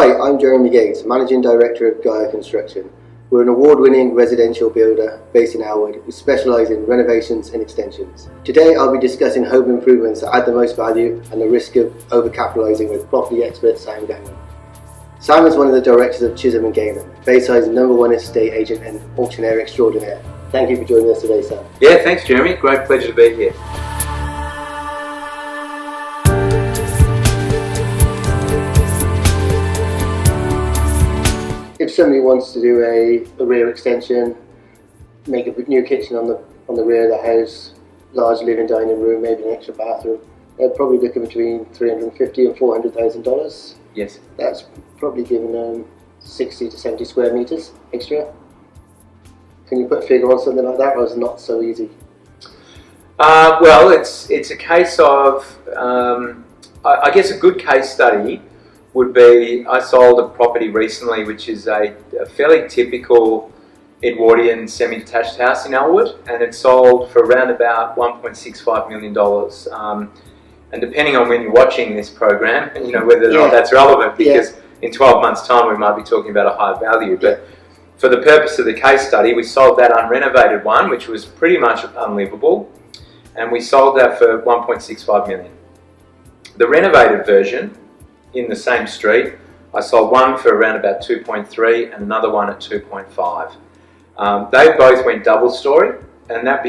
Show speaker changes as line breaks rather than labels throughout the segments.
Hi, I'm Jeremy Gates, Managing Director of Gaia Construction. We're an award-winning residential builder based in Elwood. We specialise in renovations and extensions. Today I'll be discussing home improvements that add the most value and the risk of over-capitalising with property expert Sam Gamon. Sam is one of the directors of Chisholm and Gamon, Bayside's #1 estate agent and auctioneer extraordinaire. Thank you for joining us today, Sam.
Yeah, thanks Jeremy, great pleasure to be here.
If somebody wants to do a rear extension, make a new kitchen on the rear of the house, large living dining room, maybe an extra bathroom, they're probably looking between $350,000 and $400,000.
Yes.
That's probably giving them 60 to 70 square meters extra. Can you put a figure on something like that, or is it not so easy?
Well, it's a case of, I guess a good case study would be, I sold a property recently which is a fairly typical Edwardian semi-detached house in Elwood, and it sold for around about $1.65 million. And depending on when you're watching this program, you know, whether or not that's relevant, because in 12 months time we might be talking about a higher value. But for the purpose of the case study, we sold that unrenovated one, which was pretty much unlivable, and we sold that for $1.65 million. The renovated version, in the same street, I sold one for around about 2.3 and another one at 2.5. They both went double story, and that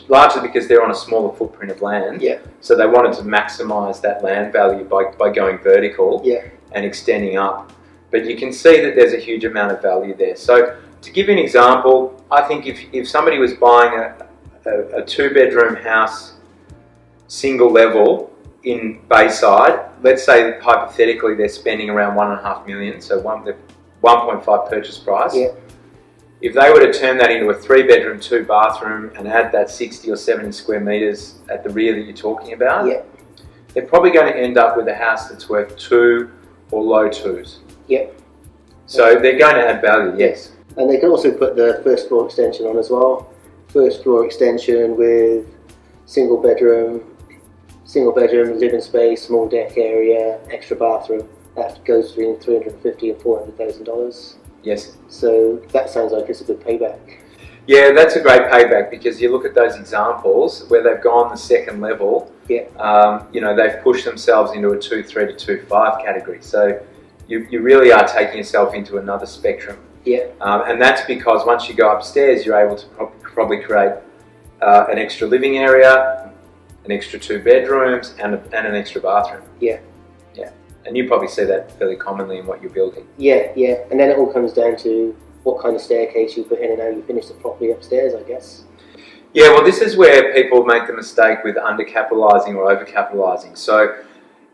largely because they're on a smaller footprint of land. So they wanted to maximise that land value by going vertical and extending up. But you can see that there's a huge amount of value there. So to give you an example, I think if somebody was buying a 2-bedroom house, single level in Bayside, let's say hypothetically they're spending around $1.5 million, so 1.5 purchase price. If they were to turn that into a 3-bedroom, 2-bathroom and add that 60 or 70 square meters at the rear that you're talking about, they're probably going to end up with a house that's worth 2 or low 2s. So they're going to add value, yes.
And they can also put the first floor extension on as well. First floor extension with single bedroom, living space, small deck area, extra bathroom. That goes between $350,000 and $400,000.
Yes.
So that sounds like it's a good payback.
Yeah, that's a great payback, because you look at those examples where they've gone the second level. You know, they've pushed themselves into a 2.3 to 2.5 category. So you really are taking yourself into another spectrum. And that's because once you go upstairs, you're able to probably create an extra living area, an extra 2 bedrooms, and an extra bathroom. And you probably see that fairly commonly in what you're building. And then it all comes down to what kind of staircase you put in and how you finish the property upstairs, I guess. Yeah, well, this is where people make the mistake with undercapitalising or overcapitalising. So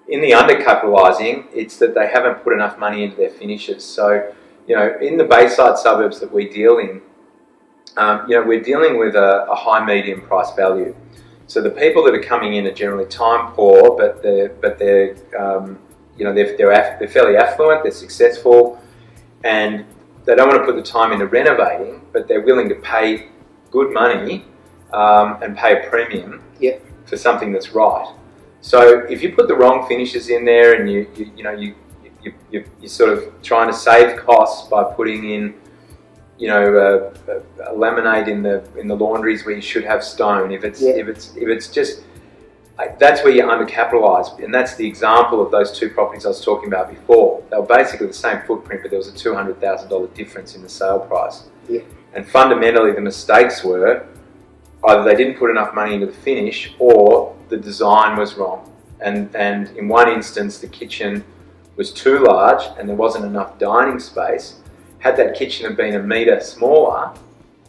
in the undercapitalising, it's that they haven't put enough money into their finishes. So, you know, in the Bayside suburbs that we deal in, you know, we're dealing with a high medium price value. So the people that are coming in are generally time poor, but they're you know, they're fairly affluent, they're successful, and they don't want to put the time into renovating, but they're willing to pay good money and pay a premium for something that's right. So if you put the wrong finishes in there, and you're sort of trying to save costs by putting in, you know, a laminate in the laundries where you should have stone. If it's just, that's where you're undercapitalised, and that's the example of those 2 properties I was talking about before. They were basically the same footprint, but there was a $200,000 difference in the sale price. And fundamentally, the mistakes were either they didn't put enough money into the finish, or the design was wrong. And in one instance, the kitchen was too large, and there wasn't enough dining space. Had that kitchen have been a metre smaller,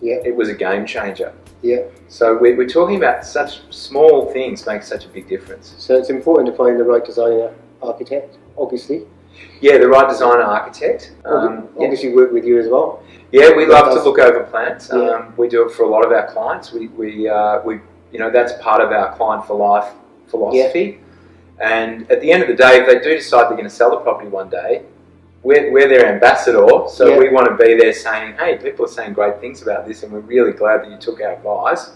it was a game changer. So we're talking about such small things make such a big difference.
So it's important to find the right designer architect, obviously.
Yeah, the right designer architect.
Obviously work with you as well.
Yeah, we love to look over plans. We do it for a lot of our clients. We you know, that's part of our client for life philosophy. And at the end of the day, if they do decide they're going to sell the property one day, we're their ambassador, so we want to be there saying, hey, people are saying great things about this, and we're really glad that you took our advice.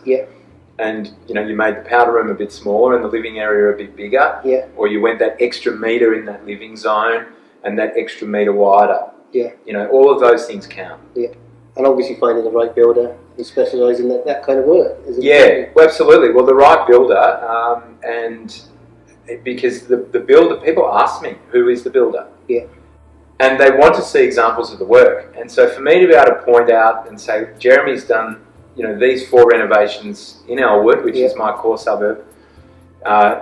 And you know, you made the powder room a bit smaller and the living area a bit bigger, or you went that extra metre in that living zone, and that extra metre wider.
Yeah.
You know, all of those things count.
Yeah. And obviously finding the right builder who specialises in that kind of work.
Yeah, well, absolutely. Well, the right builder, and because the builder, people ask me, who is the builder?
Yeah.
And they want to see examples of the work. And so for me to be able to point out and say, Jeremy's done, you know, these 4 renovations in Elwood, which is my core suburb,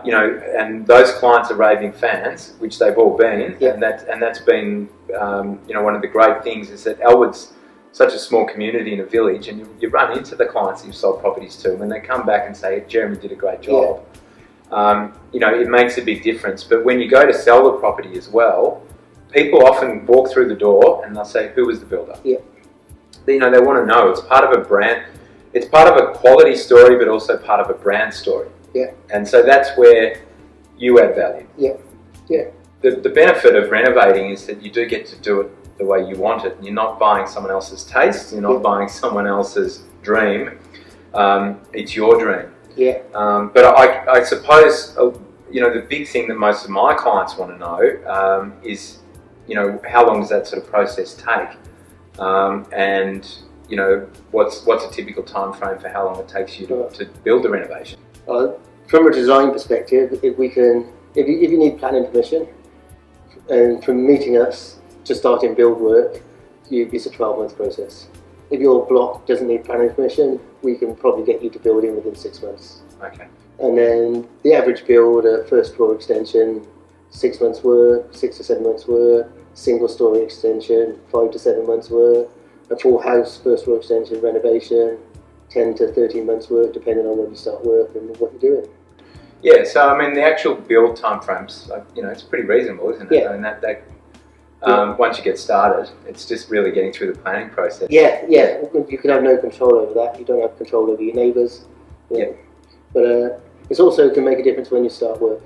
you know, and those clients are raving fans, which they've all been, and that's been, you know, one of the great things is that Elwood's such a small community in a village, and you run into the clients that you've sold properties to, and when they come back and say, Jeremy did a great job, you know, it makes a big difference. But when you go to sell the property as well, people often walk through the door and they'll say, who was the builder?
Yeah.
You know, they want to know. It's part of a brand. It's part of a quality story, but also part of a brand story.
Yeah.
And so that's where you add value.
Yeah. Yeah.
The benefit of renovating is that you do get to do it the way you want it. You're not buying someone else's taste. You're not buying someone else's dream. It's your dream.
Yeah.
But I suppose, you know, the big thing that most of my clients want to know is, you know, how long does that sort of process take? And, you know, what's a typical time frame for how long it takes you to build a renovation?
From a design perspective, if you need planning permission, and from meeting us to starting build work, it's a 12-month process. If your block doesn't need planning permission, we can probably get you to build in within 6 months.
Okay.
And then the average build, a first floor extension, 6 months work, 6 to 7 months work, single story extension, 5 to 7 months work, a full house first floor extension renovation, 10 to 13 months work, depending on when you start work and what you're doing.
Yeah, so I mean the actual build time frames, you know, it's pretty reasonable, isn't it?
Yeah.
I mean once you get started, it's just really getting through the planning process.
Yeah, yeah. You can have no control over that. You don't have control over your neighbours.
Yeah.
But it also can make a difference when you start work.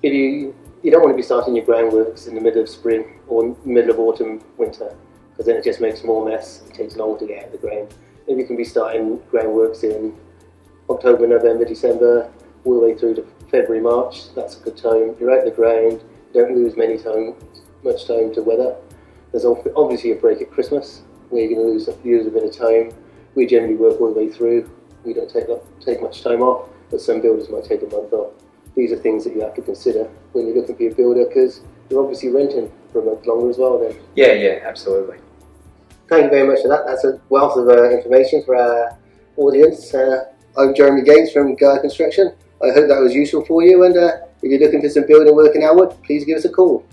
If you don't want to be starting your groundworks in the middle of spring or middle of autumn, winter, because then it just makes more mess. It takes longer to get out of the ground. If you can be starting groundworks in October, November, December, all the way through to February, March, that's a good time. You're out of the ground, you don't lose much time to weather. There's obviously a break at Christmas, where you're going to lose a bit of time. We generally work all the way through. We don't take much time off, but some builders might take a month off. These are things that you have to consider when you're looking for your builder, because you're obviously renting for a month longer as well then.
Yeah, absolutely.
Thank you very much for that. That's a wealth of information for our audience. I'm Jeremy Gates from Gaia Construction. I hope that was useful for you, and if you're looking for some building work in Elwood, please give us a call.